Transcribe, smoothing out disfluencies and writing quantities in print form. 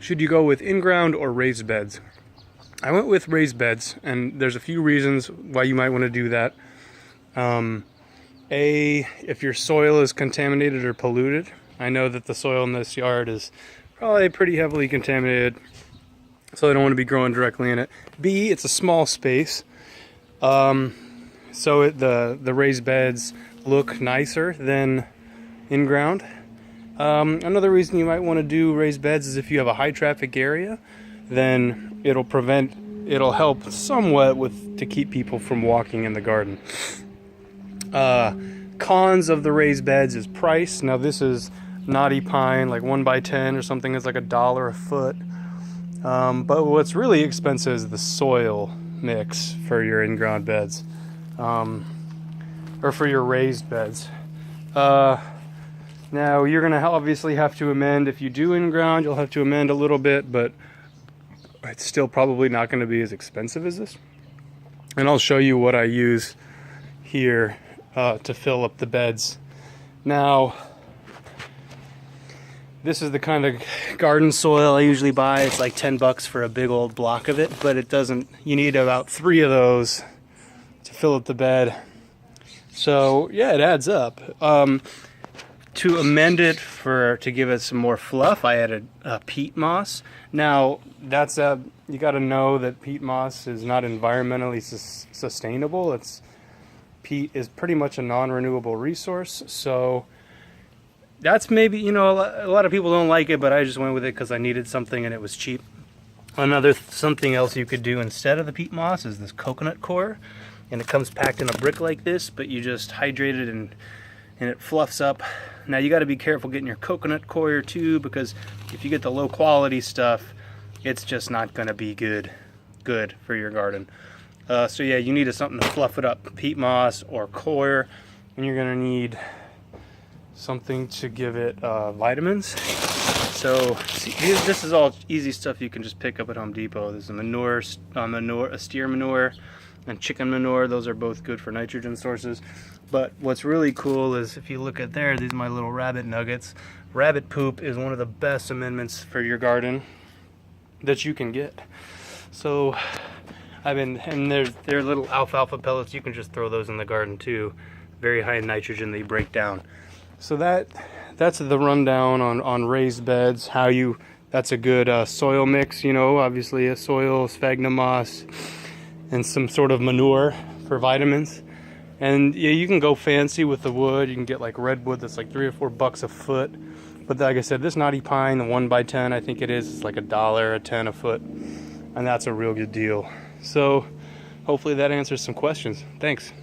should you go with in-ground or raised beds? I went with raised beds, and there's a few reasons why you might want to do that. If your soil is contaminated or polluted, I know that the soil in this yard is probably pretty heavily contaminated, so I don't want to be growing directly in it. B, it's a small space, so the raised beds look nicer than in-ground. Another reason you might want to do raised beds is if you have a high traffic area, then it'll help somewhat to keep people from walking in the garden. Cons of the raised beds is price. Now this is knotty pine, like 1x10 or something, is like $1 a foot. But what's really expensive is the soil mix for your in-ground beds, or for your raised beds. Now you're gonna obviously have to amend. If you do in-ground, you'll have to amend a little bit, but it's still probably not going to be as expensive as this. And I'll show you what I use here to fill up the beds. Now, this is the kind of garden soil I usually buy. It's like $10 for a big old block of it, but it doesn't, you need about 3 of those to fill up the bed. So yeah, it adds up. To amend it to give it some more fluff, I added peat moss. Now that's you got to know that peat moss is not environmentally sustainable. Peat is pretty much a non-renewable resource, so that's maybe, you know, a lot of people don't like it, but I just went with it because I needed something and it was cheap. Something else you could do instead of the peat moss is this coconut coir, and it comes packed in a brick like this, but you just hydrate it and it fluffs up. Now you got to be careful getting your coconut coir too, because if you get the low quality stuff, it's just not going to be good for your garden. So yeah, you need something to fluff it up, peat moss or coir, and you're going to need something to give it vitamins. So this is all easy stuff you can just pick up at Home Depot. There's a steer manure and chicken manure. Those are both good for nitrogen sources. But what's really cool is if you look at there, these are my little rabbit nuggets. Rabbit poop is one of the best amendments for your garden that you can get. So and they're little alfalfa pellets. You can just throw those in the garden too. Very high in nitrogen, they break down. So that's the rundown on raised beds. That's a good soil mix, you know, obviously a soil, sphagnum moss, and some sort of manure for vitamins. And yeah, you can go fancy with the wood. You can get like redwood that's like $3 or $4 a foot. But like I said, this knotty pine, the 1x10, I think it is, it's like $1.10 a foot. And that's a real good deal. So hopefully that answers some questions. Thanks.